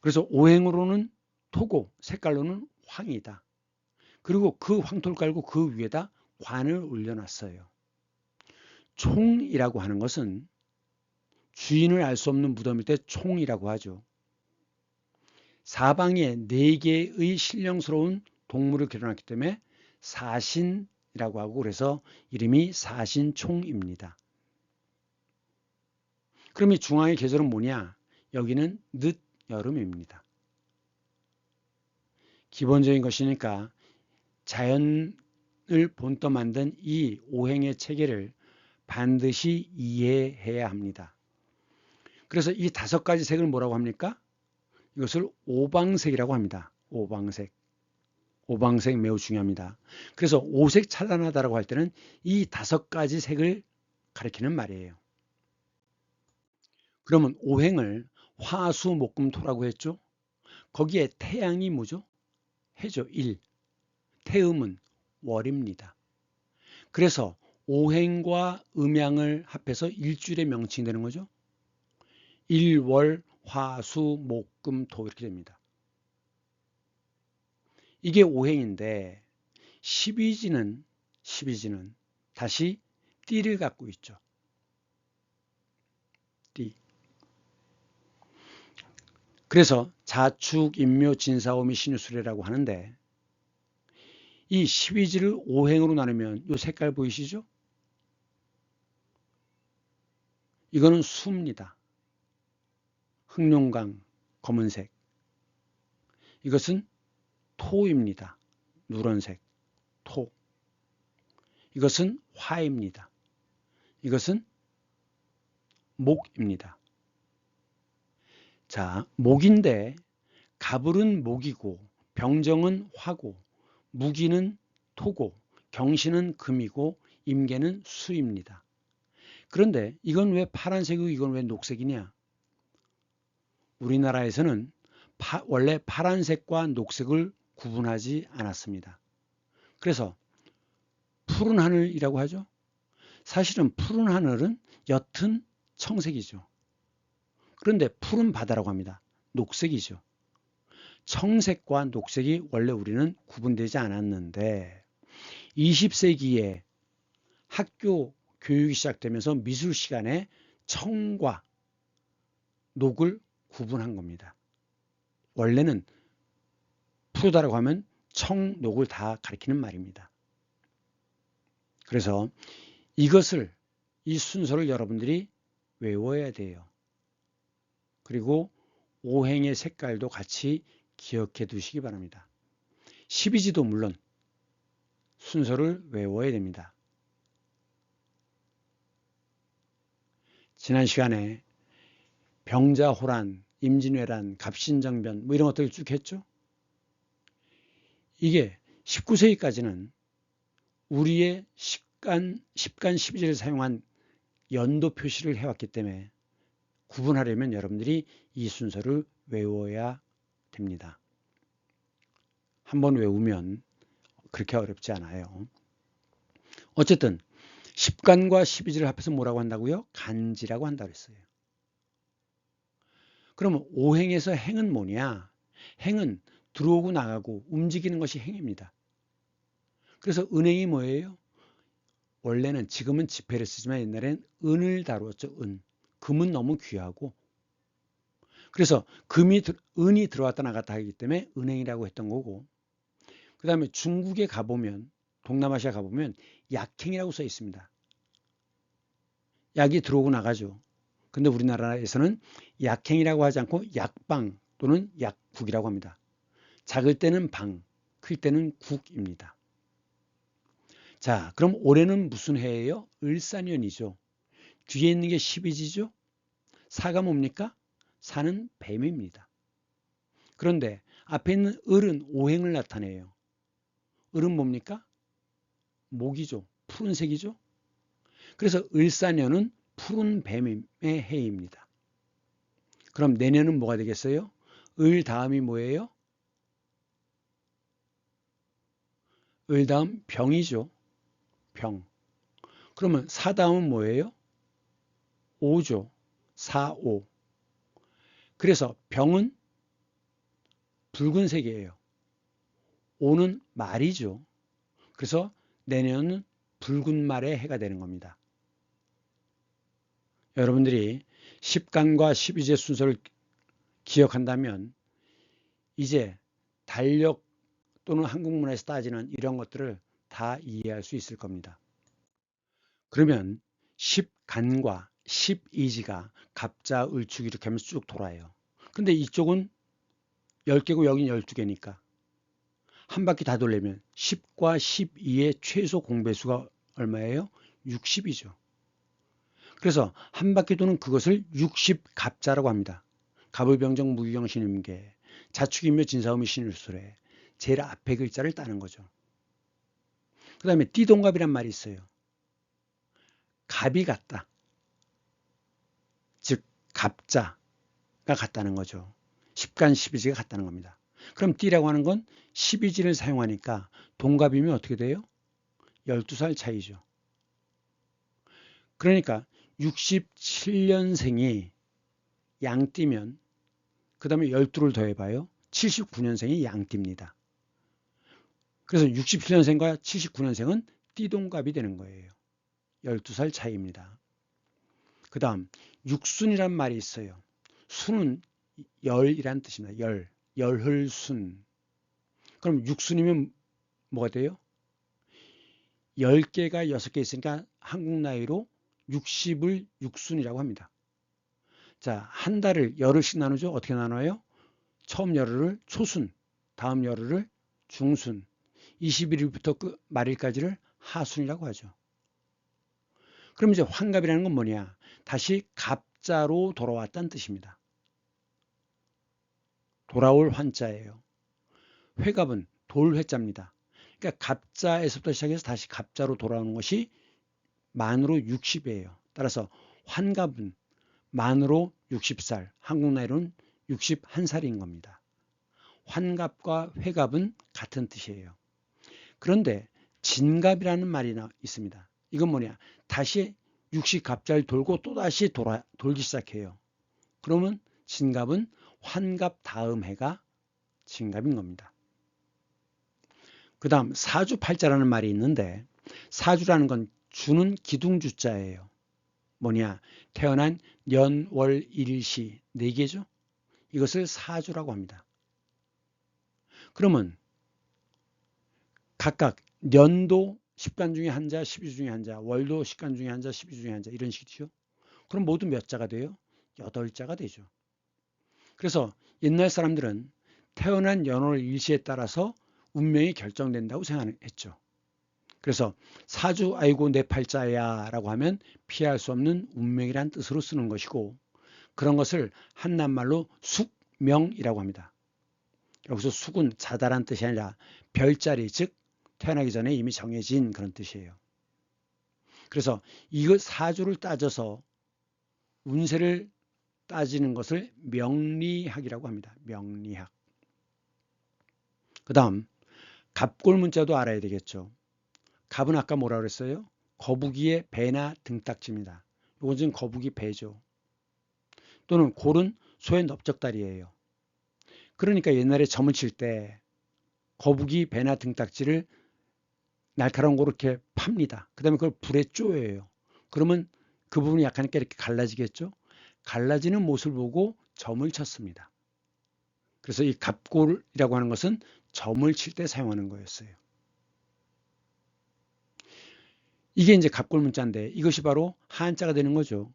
그래서 오행으로는 토고 색깔로는 황이다. 그리고 그 황토를 깔고 그 위에다 관을 올려놨어요. 총이라고 하는 것은 주인을 알 수 없는 무덤일 때 총이라고 하죠. 사방에 4개의 신령스러운 동물을 그려놨기 때문에 사신이라고 하고 그래서 이름이 사신총입니다. 그럼 이 중앙의 계절은 뭐냐? 여기는 늦여름입니다. 기본적인 것이니까 자연을 본떠 만든 이 오행의 체계를 반드시 이해해야 합니다. 그래서 이 5가지 색을 뭐라고 합니까? 이것을 오방색이라고 합니다. 오방색. 오방색 매우 중요합니다. 그래서 오색 찬란하다라고 할 때는 이 5가지 색을 가리키는 말이에요. 그러면 오행을 화수목금토라고 했죠. 거기에 태양이 뭐죠? 해죠. 일. 태음은 월입니다. 그래서 오행과 음양을 합해서 일주일의 명칭이 되는 거죠. 일월, 화수, 목, 금, 토 이렇게 됩니다. 이게 오행인데 12지는 다시 띠를 갖고 있죠. 띠. 그래서 자축, 인묘, 진사오미, 신유술해라고 하는데 이 12지를 오행으로 나누면 이 색깔 보이시죠? 이거는 수입니다. 흑룡강, 검은색. 이것은 토입니다. 누런색, 토. 이것은 화입니다. 이것은 목입니다. 자, 목인데 갑을은 목이고 병정은 화고 무기는 토고 경신은 금이고 임계는 수입니다. 그런데 이건 왜 파란색이고 이건 왜 녹색이냐? 우리나라에서는 원래 파란색과 녹색을 구분하지 않았습니다. 그래서 푸른 하늘이라고 하죠. 사실은 푸른 하늘은 옅은 청색이죠. 그런데 푸른 바다라고 합니다. 녹색이죠. 청색과 녹색이 원래 우리는 구분되지 않았는데 20세기에 학교 교육이 시작되면서 미술 시간에 청과 녹을 구분한 겁니다. 원래는 푸르다라고 하면 청, 녹을 다 가리키는 말입니다. 그래서 이 순서를 여러분들이 외워야 돼요. 그리고 오행의 색깔도 같이 기억해 두시기 바랍니다. 12지도 물론 순서를 외워야 됩니다. 지난 시간에 병자호란, 임진왜란, 갑신정변 이런 것들을 쭉 했죠. 이게 19세기까지는 우리의 10간 12지를 사용한 연도 표시를 해왔기 때문에 구분하려면 여러분들이 이 순서를 외워야 됩니다. 한번 외우면 그렇게 어렵지 않아요. 어쨌든 10간과 12지를 합해서 뭐라고 한다고요? 간지라고 한다고 했어요. 그러면 오행에서 행은 뭐냐? 행은 들어오고 나가고 움직이는 것이 행입니다. 그래서 은행이 뭐예요? 원래는 지금은 지폐를 쓰지만 옛날엔 은을 다루었죠. 은. 금은 너무 귀하고 그래서 은이 들어왔다 나갔다 하기 때문에 은행이라고 했던 거고 그 다음에 중국에 가보면 동남아시아 가보면 약행이라고 써 있습니다. 약이 들어오고 나가죠. 근데 우리나라에서는 약행이라고 하지 않고 약방 또는 약국이라고 합니다. 작을 때는 방, 클 때는 국입니다. 자, 그럼 올해는 무슨 해예요? 을사년이죠. 뒤에 있는 게 12지죠. 사가 뭡니까? 사는 뱀입니다. 그런데 앞에 있는 을은 오행을 나타내요. 을은 뭡니까? 목이죠. 푸른색이죠. 그래서 을사년은 푸른 뱀의 해입니다. 그럼 내년은 뭐가 되겠어요? 을 다음이 뭐예요? 을 다음 병이죠. 병. 그러면 사 다음은 뭐예요? 오죠. 사오. 그래서 병은 붉은색이에요. 오는 말이죠. 그래서 내년은 붉은 말의 해가 되는 겁니다. 여러분들이 10간과 12제 순서를 기억한다면 이제 달력 또는 한국문화에서 따지는 이런 것들을 다 이해할 수 있을 겁니다. 그러면 10간과 12지가 갑자, 을축 이렇게 하면서 쭉 돌아요. 근데 이쪽은 10개고 여긴 12개니까 한 바퀴 다 돌려면 10과 12의 최소 공배수가 얼마예요? 60이죠. 그래서 한 바퀴 도는 그것을 60갑자라고 합니다. 갑을병정 무기경신임계 자축인묘 진사오미 신일술에 제일 앞에 글자를 따는 거죠. 그 다음에 띠동갑이란 말이 있어요. 갑이 같다. 즉 갑자가 같다는 거죠. 10간 12지가 같다는 겁니다. 그럼 띠라고 하는 건 12지를 사용하니까 동갑이면 어떻게 돼요? 12살 차이죠. 그러니까 67년생이 양띠면 그 다음에 12를 더해봐요. 79년생이 양띠입니다. 그래서 67년생과 79년생은 띠동갑이 되는 거예요. 12살 차이입니다. 그 다음 육순이란 말이 있어요. 순은 열이란 뜻입니다. 열흘순. 그럼 육순이면 뭐가 돼요? 10개가 6개 있으니까 한국 나이로 60을 육순이라고 합니다. 자, 한 달을 열흘씩 나누죠. 어떻게 나눠요? 처음 열흘을 초순, 다음 열흘을 중순, 21일부터 말일까지를 하순이라고 하죠. 그럼 이제 환갑이라는 건 뭐냐? 다시 갑자로 돌아왔다는 뜻입니다. 돌아올 환자예요. 회갑은 돌회자입니다. 그러니까 갑자에서부터 시작해서 다시 갑자로 돌아오는 것이 만으로 60이에요. 따라서 환갑은 만으로 60살, 한국 나이로는 61살인 겁니다. 환갑과 회갑은 같은 뜻이에요. 그런데 진갑이라는 말이 있습니다. 이건 뭐냐? 다시 60갑자를 돌고 또다시 돌기 시작해요. 그러면 진갑은 환갑 다음 해가 진갑인 겁니다. 그 다음 사주팔자라는 말이 있는데, 사주라는 건 주는 기둥주자예요. 뭐냐? 태어난 년, 월, 일시 4개죠. 이것을 사주라고 합니다. 그러면 각각 년도 10간 중에 한 자, 12주 중에 한 자, 월도 10간 중에 한 자, 12주 중에 한 자, 이런 식이죠. 그럼 모두 몇 자가 돼요? 8자가 되죠. 그래서 옛날 사람들은 태어난 연월 일시에 따라서 운명이 결정된다고 생각했죠. 그래서 사주 아이고 내 팔자야 라고 하면 피할 수 없는 운명이란 뜻으로 쓰는 것이고, 그런 것을 한낱말로 숙명이라고 합니다. 여기서 숙은 자다란 뜻이 아니라 별자리, 즉 태어나기 전에 이미 정해진 그런 뜻이에요. 그래서 이것 사주를 따져서 운세를 따지는 것을 명리학이라고 합니다. 명리학. 그 다음 갑골 문자도 알아야 되겠죠. 갑은 아까 뭐라 그랬어요? 거북이의 배나 등딱지입니다. 이건 지금 거북이 배죠. 또는 골은 소의 넓적다리예요. 그러니까 옛날에 점을 칠 때 거북이 배나 등딱지를 날카로운 거로 이렇게 팝니다. 그 다음에 그걸 불에 쪼여요. 그러면 그 부분이 약하니까 이렇게 갈라지겠죠. 갈라지는 모습을 보고 점을 쳤습니다. 그래서 이 갑골이라고 하는 것은 점을 칠 때 사용하는 거였어요. 이게 이제 갑골 문자인데 이것이 바로 한자가 되는 거죠.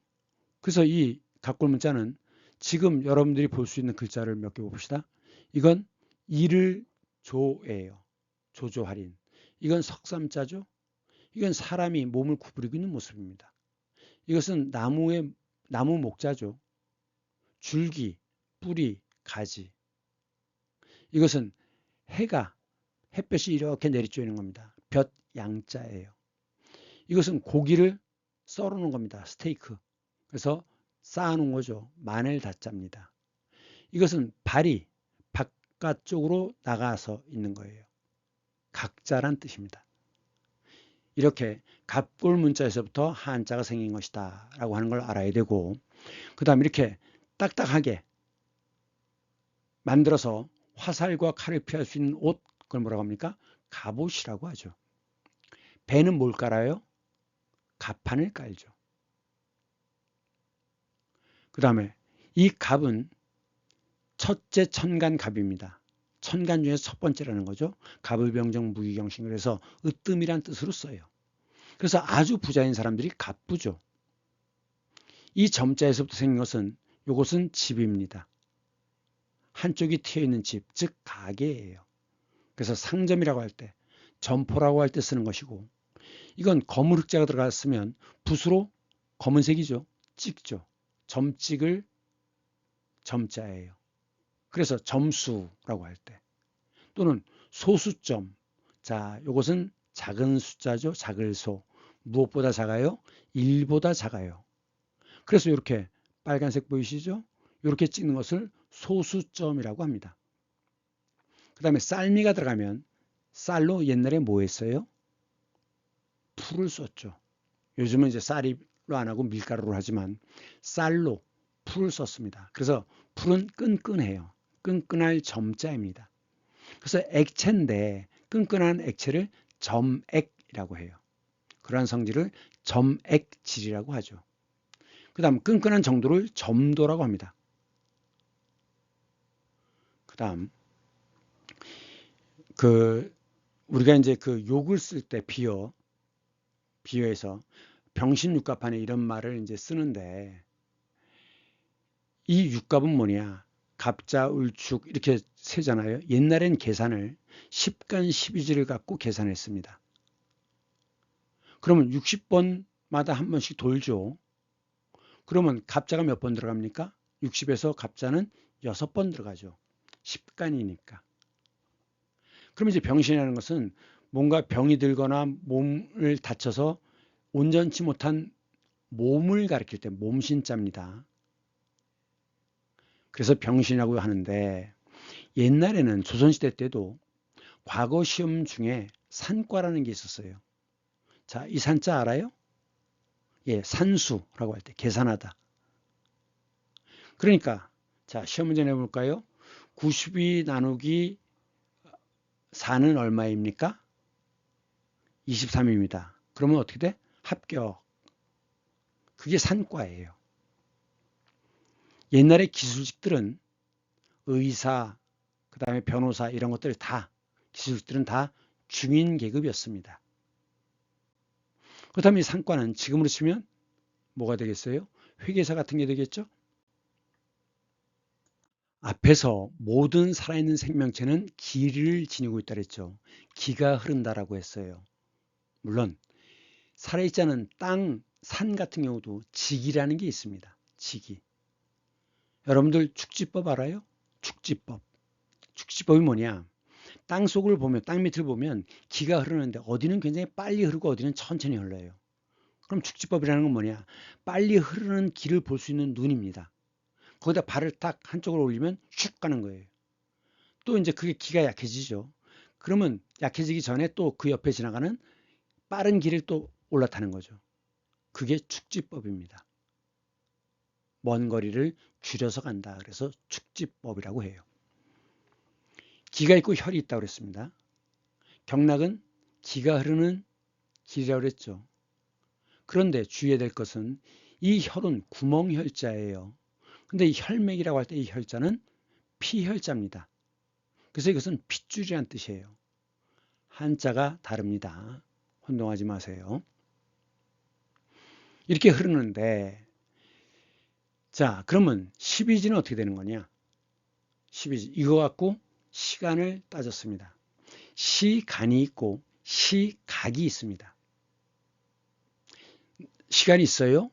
그래서 이 갑골 문자는 지금 여러분들이 볼 수 있는 글자를 몇 개 봅시다. 이건 이를 조예요. 조조할인. 이건 석삼자죠. 이건 사람이 몸을 구부리고 있는 모습입니다. 이것은 나무 목자죠. 줄기, 뿌리, 가지. 이것은 해가 햇볕이 이렇게 내리쬐는 겁니다. 볕 양자예요. 이것은 고기를 썰어놓은 겁니다. 스테이크. 그래서 쌓아놓은 거죠. 마늘 다자입니다. 이것은 발이 바깥쪽으로 나가서 있는 거예요. 각자란 뜻입니다. 이렇게 갑골 문자에서부터 한자가 생긴 것이다 라고 하는 걸 알아야 되고, 그 다음 이렇게 딱딱하게 만들어서 화살과 칼을 피할 수 있는 옷, 그걸 뭐라고 합니까? 갑옷이라고 하죠. 배는 뭘 깔아요? 갑판을 깔죠. 그 다음에 이 갑은 첫째 천간갑입니다. 천간 중에서 첫 번째라는 거죠. 갑을병정 무기경신, 그래서 으뜸이란 뜻으로 써요. 그래서 아주 부자인 사람들이 갑부죠. 이 점자에서부터 생긴 것은, 이것은 집입니다. 한쪽이 트여있는 집, 즉 가게예요. 그래서 상점이라고 할 때, 점포라고 할 때 쓰는 것이고, 이건 검은 흑자가 들어갔으면 붓으로 검은색이죠. 찍죠. 점찍을 점자예요. 그래서 점수라고 할 때, 또는 소수점. 자, 이것은 작은 숫자죠. 작을 소. 무엇보다 작아요? 1보다 작아요. 그래서 이렇게 빨간색 보이시죠? 이렇게 찍는 것을 소수점이라고 합니다. 그 다음에 쌀미가 들어가면 쌀로 옛날에 뭐 했어요? 풀을 썼죠. 요즘은 이제 쌀로 안 하고 밀가루로 하지만 쌀로 풀을 썼습니다. 그래서 풀은 끈끈해요. 끈끈할 점자입니다. 그래서 액체인데 끈끈한 액체를 점액이라고 해요. 그러한 성질을 점액질이라고 하죠. 그 다음 끈끈한 정도를 점도라고 합니다. 그 다음 우리가 이제 그 욕을 쓸 때 비유해서 병신육갑하네 이런 말을 이제 쓰는데, 이 육갑은 뭐냐? 갑자, 을축 이렇게 세잖아요. 옛날엔 계산을 10간 12지를 갖고 계산했습니다. 그러면 60번마다 한 번씩 돌죠. 그러면 갑자가 몇 번 들어갑니까? 60에서 갑자는 6번 들어가죠. 10간이니까. 그럼 이제 병신이라는 것은 뭔가 병이 들거나 몸을 다쳐서 온전치 못한 몸을 가리킬 때 몸신자입니다. 그래서 병신이라고 하는데 옛날에는 조선시대 때도 과거 시험 중에 산과라는 게 있었어요. 자, 이 산자 알아요? 예, 산수라고 할 때 계산하다. 그러니까 자, 시험 문제 내볼까요? 92 나누기 4는 얼마입니까? 23입니다. 그러면 어떻게 돼? 합격. 그게 산과예요. 옛날에 기술직들은 의사, 그 다음에 변호사 이런 것들 다 기술직들은 다 중인 계급이었습니다. 그렇다면 이 상과는 지금으로 치면 뭐가 되겠어요? 회계사 같은 게 되겠죠? 앞에서 모든 살아있는 생명체는 기를 지니고 있다 그랬죠. 기가 흐른다라고 했어요. 물론 살아있지 않은 땅, 산 같은 경우도 지기라는 게 있습니다. 지기. 여러분들 축지법 알아요? 축지법. 축지법이 뭐냐? 땅 속을 보면, 땅 밑을 보면 기가 흐르는데 어디는 굉장히 빨리 흐르고 어디는 천천히 흘러요. 그럼 축지법이라는 건 뭐냐? 빨리 흐르는 길을 볼 수 있는 눈입니다. 거기다 발을 딱 한쪽으로 올리면 슉 가는 거예요. 또 이제 그게 기가 약해지죠. 그러면 약해지기 전에 또 그 옆에 지나가는 빠른 길을 또 올라타는 거죠. 그게 축지법입니다. 먼 거리를 줄여서 간다. 그래서 축지법이라고 해요. 기가 있고 혈이 있다고 그랬습니다. 경락은 기가 흐르는 길이라고 그랬죠. 그런데 주의해야 될 것은 이 혈은 구멍혈자예요. 근데 이 혈맥이라고 할 때 이 혈자는 피혈자입니다. 그래서 이것은 핏줄이란 뜻이에요. 한자가 다릅니다. 혼동하지 마세요. 이렇게 흐르는데 자, 그러면 12지는 어떻게 되는 거냐? 12지. 이거 갖고 시간을 따졌습니다. 시간이 있고 시각이 있습니다. 시간이 있어요?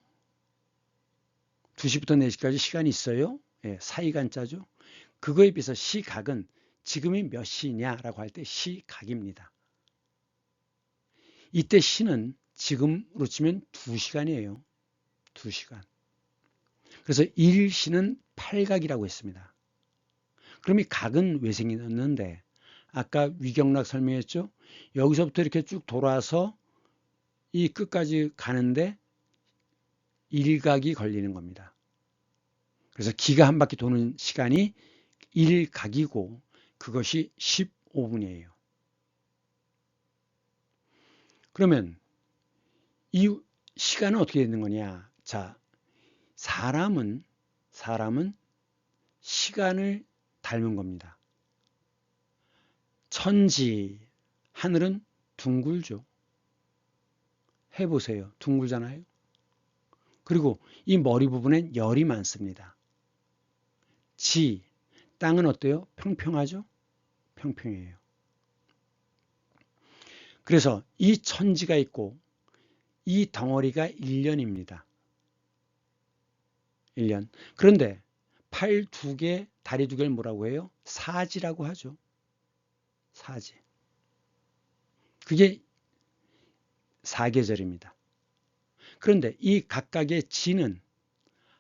2시부터 4시까지 시간이 있어요? 예, 사이간자죠. 그거에 비해서 시각은 지금이 몇 시냐라고 할 때 시각입니다. 이때 시는 지금으로 치면 2시간이에요. 2시간. 그래서 1시는 8각이라고 했습니다. 그럼 이 각은 왜 생겼는데 아까 위경락 설명했죠? 여기서부터 이렇게 쭉 돌아서 이 끝까지 가는데 1각이 걸리는 겁니다. 그래서 기가 한 바퀴 도는 시간이 1각이고 그것이 15분이에요. 그러면 이 시간은 어떻게 되는 거냐? 자, 사람은 시간을 닮은 겁니다. 천지, 하늘은 둥글죠. 해보세요. 둥글잖아요. 그리고 이 머리 부분엔 열이 많습니다. 지, 땅은 어때요? 평평하죠? 평평해요. 그래서 이 천지가 있고 이 덩어리가 1년입니다. 1년. 그런데 팔 2개, 다리 2개를 뭐라고 해요? 사지라고 하죠. 사지. 그게 사계절입니다. 그런데 이 각각의 지는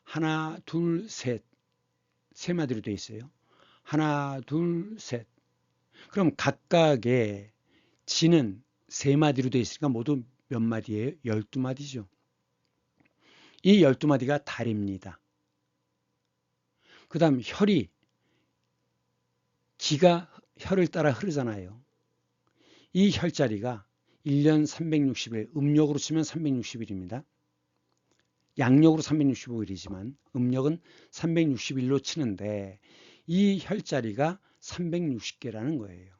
하나, 둘, 셋, 세 마디로 되어 있어요. 하나, 둘, 셋. 그럼 각각의 지는 세 마디로 되어 있으니까 모두 몇 마디예요? 12마디죠. 이 12마디가 달입니다. 그 다음 혈이 기가 혈을 따라 흐르잖아요. 이 혈자리가 1년 360일, 음력으로 치면 360일입니다. 양력으로 365일이지만 음력은 360일로 치는데 이 혈자리가 360개라는 거예요.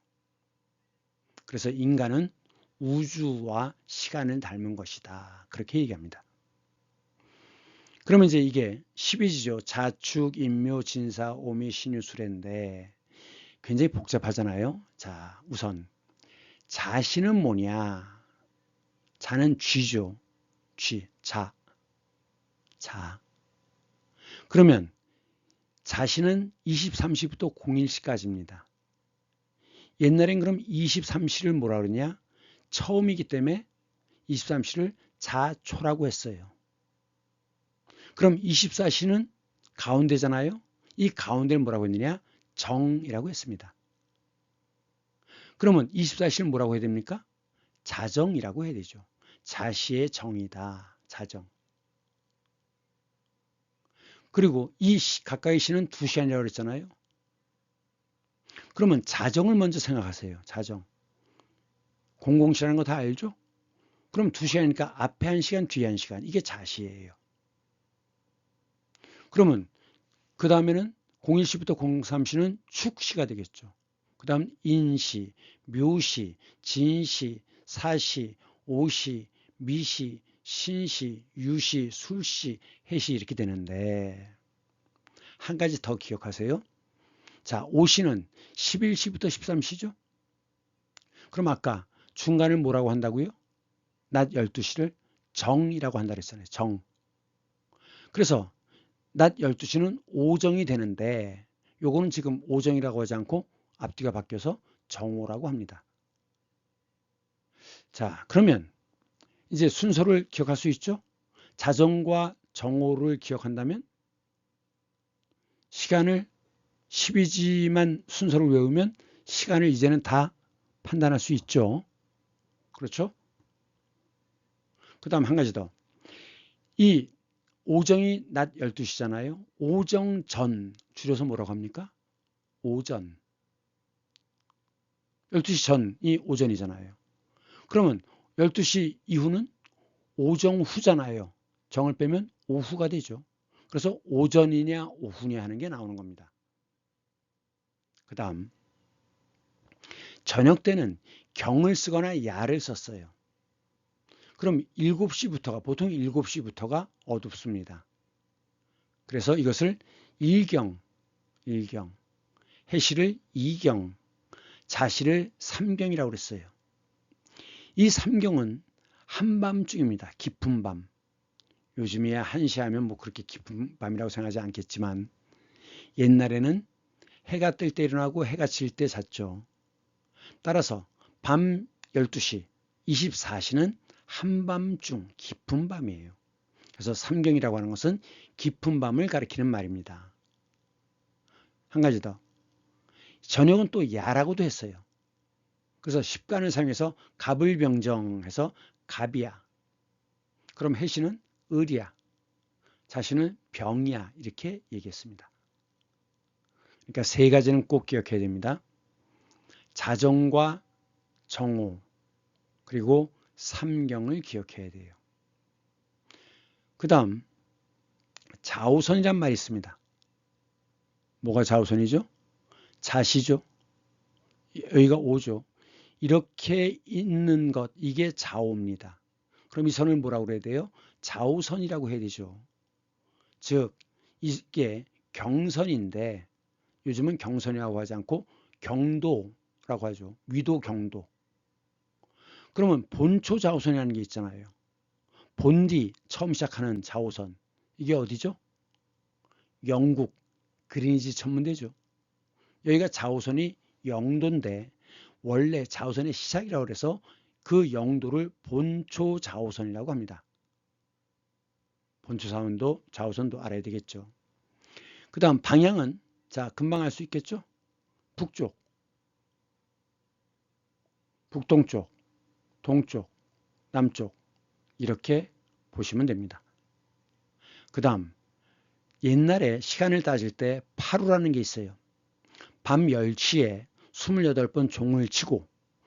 그래서 인간은 우주와 시간을 닮은 것이다. 그렇게 얘기합니다. 그러면 이제 이게 12지죠. 자축, 인묘, 진사, 오미, 신유, 수레인데 굉장히 복잡하잖아요. 자, 우선 자신은 뭐냐? 자는 쥐죠. 쥐, 자. 그러면 자시는 23시부터 01시까지입니다. 옛날엔 그럼 23시를 뭐라 그러냐? 처음이기 때문에 23시를 자초라고 했어요. 그럼 24시는 가운데잖아요. 이 가운데를 뭐라고 했느냐? 정이라고 했습니다. 그러면 24시를 뭐라고 해야 됩니까? 자정이라고 해야 되죠. 자시의 정이다. 자정. 그리고 이 가까이 시는 2시간이라고 그랬잖아요. 그러면 자정을 먼저 생각하세요. 자정. 00시라는 거 다 알죠? 그럼 2시간이니까 앞에 1시간, 뒤에 1시간. 이게 자시예요. 그러면 그 다음에는 01시부터 03시는 축시가 되겠죠. 그 다음 인시, 묘시, 진시, 사시, 오시, 미시, 신시, 유시, 술시, 해시 이렇게 되는데 한 가지 더 기억하세요. 자, 오시는 11시부터 13시죠. 그럼 아까 중간을 뭐라고 한다고요? 낮 12시를 정이라고 한다 그랬잖아요. 정. 그래서 낮 12시는 오정이 되는데 요거는 지금 오정이라고 하지 않고 앞뒤가 바뀌어서 정오라고 합니다. 자, 그러면 이제 순서를 기억할 수 있죠? 자정과 정오를 기억한다면 시간을 12지만 순서를 외우면 시간을 이제는 다 판단할 수 있죠. 그렇죠? 그 다음 한 가지 더. 이 오정이 낮 12시잖아요. 오정 전 줄여서 뭐라고 합니까? 오전. 12시 전이 오전이잖아요. 그러면 12시 이후는 오정 후잖아요. 정을 빼면 오후가 되죠. 그래서 오전이냐 오후냐 하는 게 나오는 겁니다. 그 다음 저녁 때는 경을 쓰거나 야를 썼어요. 그럼 7시부터가 보통 7시부터가 어둡습니다. 그래서 이것을 일경, 해시를 이경, 자시를 삼경이라고 그랬어요. 이 삼경은 한밤중입니다. 깊은 밤. 요즘이야 1시 하면 뭐 그렇게 깊은 밤이라고 생각하지 않겠지만 옛날에는 해가 뜰 때 일어나고 해가 질 때 잤죠. 따라서 밤 12시, 24시는 한밤중, 깊은 밤이에요. 그래서 삼경이라고 하는 것은 깊은 밤을 가리키는 말입니다. 한 가지 더. 저녁은 또 야라고도 했어요. 그래서 십간을 사용해서 갑을병정해서 갑이야. 그럼 해시는 을이야. 자신은 병이야. 이렇게 얘기했습니다. 그러니까 세 가지는 꼭 기억해야 됩니다. 자정과 정오 그리고 삼경을 기억해야 돼요. 그 다음 좌우선이란 말이 있습니다. 뭐가 좌우선이죠? 자시죠. 여기가 오죠. 이렇게 있는 것 이게 좌우입니다. 그럼 이 선을 뭐라고 그래야 돼요? 좌우선이라고 해야 되죠. 즉 이게 경선인데 요즘은 경선이라고 하지 않고 경도라고 하죠. 위도 경도. 그러면 본초 좌우선이라는 게 있잖아요. 본디 처음 시작하는 좌우선. 이게 어디죠? 영국 그리니지 천문대죠. 여기가 좌우선이 영도인데 원래 좌우선의 시작이라고 해서 그 영도를 본초 좌우선이라고 합니다. 본초 좌우선도 알아야 되겠죠. 그 다음 방향은 자 금방 알 수 있겠죠. 북쪽, 북동쪽, 동쪽, 남쪽 이렇게 보시면 됩니다. 그 다음 옛날에 시간을 따질 때 파루라는 게 있어요. 밤 10시에 28번 종을 치고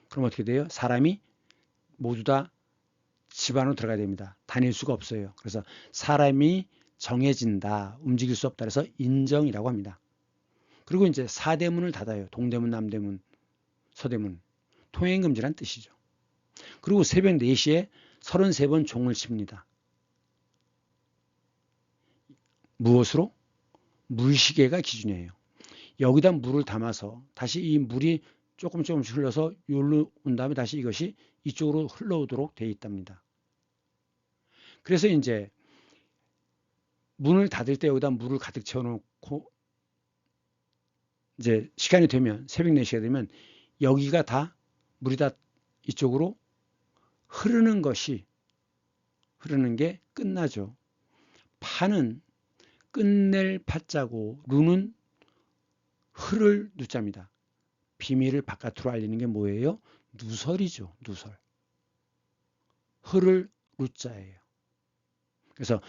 그럼 어떻게 돼요? 사람이 모두 다 집 안으로 들어가야 됩니다. 다닐 수가 없어요. 그래서 사람이 정해진다, 움직일 수 없다 그래서 인정이라고 합니다. 그리고 이제 사대문을 닫아요. 동대문, 남대문, 서대문. 통행금지란 뜻이죠. 그리고 새벽 4시에 33번 종을 칩니다. 무엇으로? 물시계가 기준이에요. 여기다 물을 담아서 다시 이 물이 조금씩 흘러서 여기로 온 다음에 다시 이것이 이쪽으로 흘러오도록 되어 있답니다. 그래서 이제 문을 닫을 때 여기다 물을 가득 채워놓고 이제 시간이 되면 새벽 4시가 되면 여기가 다 물이 다 이쪽으로 흐르는 게 끝나죠. 파는 끝낼 파자고 루는 흐를 누자입니다. 비밀을 바깥으로 알리는 게 뭐예요? 누설이죠. 누설. 흐를 루자예요. 그래서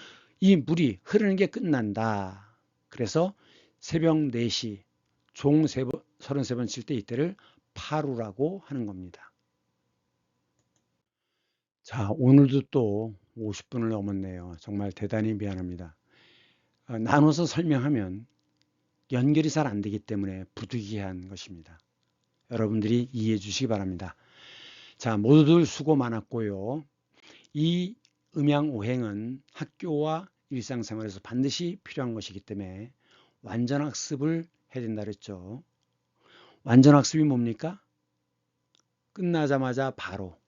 이 물이 흐르는 게 끝난다. 그래서 새벽 4시 종 33번 칠 때 이때를 파루라고 하는 겁니다. 자, 오늘도 또 50분을 넘었네요. 정말 대단히 미안합니다. 나눠서 설명하면 연결이 잘 안 되기 때문에 부득이한 것입니다. 여러분들이 이해해 주시기 바랍니다. 자, 모두들 수고 많았고요. 이 음양오행은 학교와 일상생활에서 반드시 필요한 것이기 때문에 완전학습을 해야 된다 그랬죠. 완전학습이 뭡니까? 끝나자마자 바로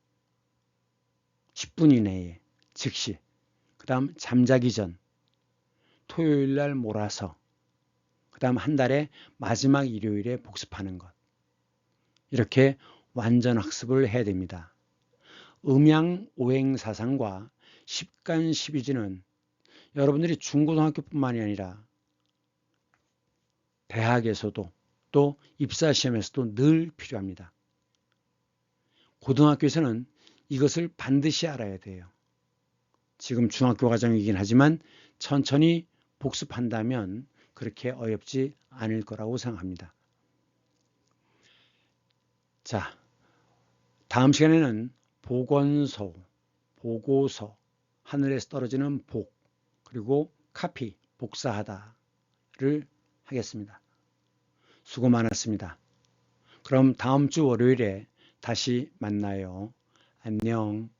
10분 이내에 즉시, 그 다음 잠자기 전 토요일 날 몰아서, 그 다음 한 달에 마지막 일요일에 복습하는 것, 이렇게 완전학습을 해야 됩니다. 음양오행사상과 십간십이지는 여러분들이 중고등학교뿐만이 아니라 대학에서도 또 입사시험에서도 늘 필요합니다. 고등학교에서는 이것을 반드시 알아야 돼요. 지금 중학교 과정이긴 하지만 천천히 복습한다면 그렇게 어렵지 않을 거라고 생각합니다. 자, 다음 시간에는 보건소, 보고서, 하늘에서 떨어지는 복, 그리고 카피, 복사하다를 하겠습니다. 수고 많았습니다. 그럼 다음 주 월요일에 다시 만나요. 안녕.